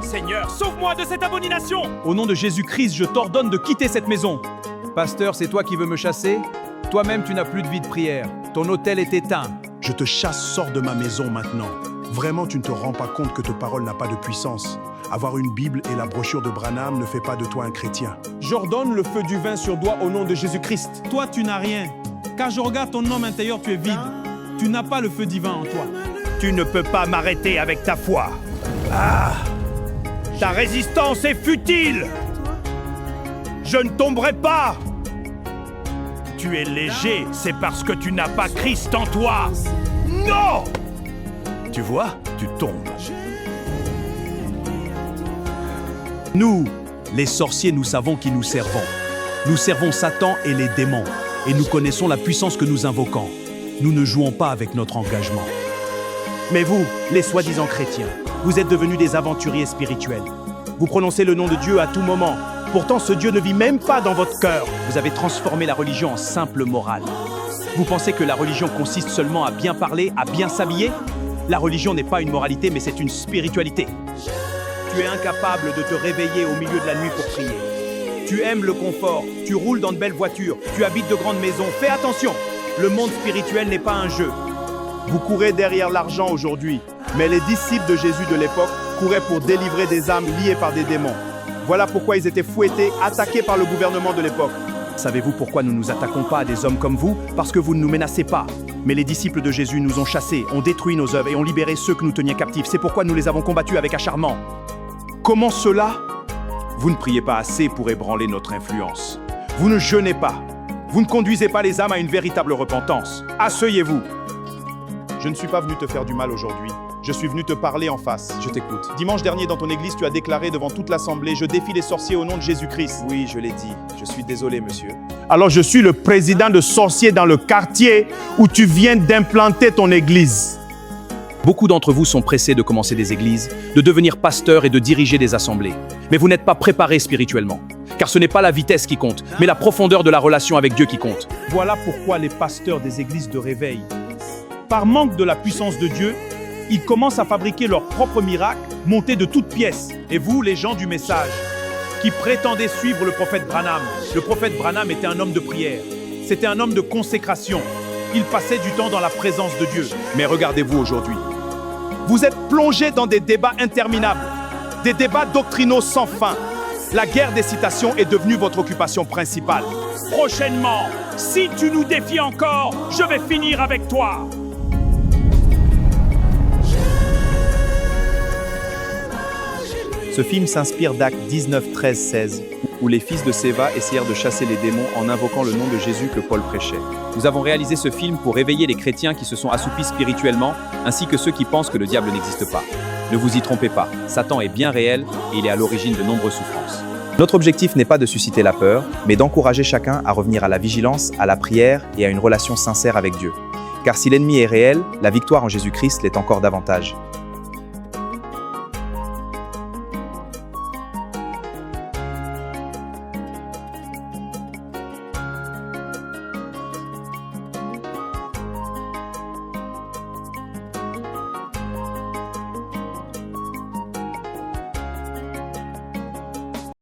Seigneur, sauve-moi de cette abomination! Au nom de Jésus-Christ, je t'ordonne de quitter cette maison. Pasteur, c'est toi qui veux me chasser? Toi-même, tu n'as plus de vie de prière. Ton autel est éteint. Je te chasse, sors de ma maison maintenant. Vraiment, tu ne te rends pas compte que ta parole n'a pas de puissance. Avoir une Bible et la brochure de Branham ne fait pas de toi un chrétien. J'ordonne le feu du vin sur toi au nom de Jésus-Christ. Toi, tu n'as rien. Car je regarde ton homme intérieur, tu es vide. Tu n'as pas le feu divin en toi. Tu ne peux pas m'arrêter avec ta foi. Ta résistance est futile. Je ne tomberai pas. Tu es léger, c'est parce que tu n'as pas Christ en toi. Non! Tu vois, tu tombes. Nous, les sorciers, nous savons qui nous servons. Nous servons Satan et les démons. Et nous connaissons la puissance que nous invoquons. Nous ne jouons pas avec notre engagement. Mais vous, les soi-disant chrétiens, vous êtes devenus des aventuriers spirituels. Vous prononcez le nom de Dieu à tout moment. Pourtant, ce Dieu ne vit même pas dans votre cœur. Vous avez transformé la religion en simple morale. Vous pensez que la religion consiste seulement à bien parler, à bien s'habiller? La religion n'est pas une moralité, mais c'est une spiritualité. Tu es incapable de te réveiller au milieu de la nuit pour prier. Tu aimes le confort, tu roules dans de belles voitures, tu habites de grandes maisons. Fais attention, le monde spirituel n'est pas un jeu. Vous courez derrière l'argent aujourd'hui, mais les disciples de Jésus de l'époque couraient pour délivrer des âmes liées par des démons. Voilà pourquoi ils étaient fouettés, attaqués par le gouvernement de l'époque. Savez-vous pourquoi nous ne nous attaquons pas à des hommes comme vous? Parce que vous ne nous menacez pas. Mais les disciples de Jésus nous ont chassés, ont détruit nos œuvres et ont libéré ceux que nous tenions captifs. C'est pourquoi nous les avons combattus avec acharnement. Comment cela? Vous ne priez pas assez pour ébranler notre influence. Vous ne jeûnez pas. Vous ne conduisez pas les âmes à une véritable repentance. Asseyez-vous. Je ne suis pas venu te faire du mal aujourd'hui. Je suis venu te parler en face. Je t'écoute. Dimanche dernier, dans ton église, tu as déclaré devant toute l'assemblée « Je défie les sorciers au nom de Jésus-Christ ». Oui, je l'ai dit. Je suis désolé, monsieur. Alors, je suis le président de sorciers dans le quartier où tu viens d'implanter ton église. Beaucoup d'entre vous sont pressés de commencer des églises, de devenir pasteurs et de diriger des assemblées. Mais vous n'êtes pas préparés spirituellement. Car ce n'est pas la vitesse qui compte, mais la profondeur de la relation avec Dieu qui compte. Voilà pourquoi les pasteurs des églises de réveil, par manque de la puissance de Dieu, ils commencent à fabriquer leurs propres miracles, montés de toutes pièces. Et vous, les gens du message, qui prétendez suivre le prophète Branham. Le prophète Branham était un homme de prière. C'était un homme de consécration. Il passait du temps dans la présence de Dieu. Mais regardez-vous aujourd'hui. Vous êtes plongés dans des débats interminables, des débats doctrinaux sans fin. La guerre des citations est devenue votre occupation principale. Prochainement, si tu nous défies encore, je vais finir avec toi. Ce film s'inspire d'Actes 19, 13, 16, où les fils de Séva essayèrent de chasser les démons en invoquant le nom de Jésus que Paul prêchait. Nous avons réalisé ce film pour réveiller les chrétiens qui se sont assoupis spirituellement, ainsi que ceux qui pensent que le diable n'existe pas. Ne vous y trompez pas, Satan est bien réel et il est à l'origine de nombreuses souffrances. Notre objectif n'est pas de susciter la peur, mais d'encourager chacun à revenir à la vigilance, à la prière et à une relation sincère avec Dieu. Car si l'ennemi est réel, la victoire en Jésus-Christ l'est encore davantage.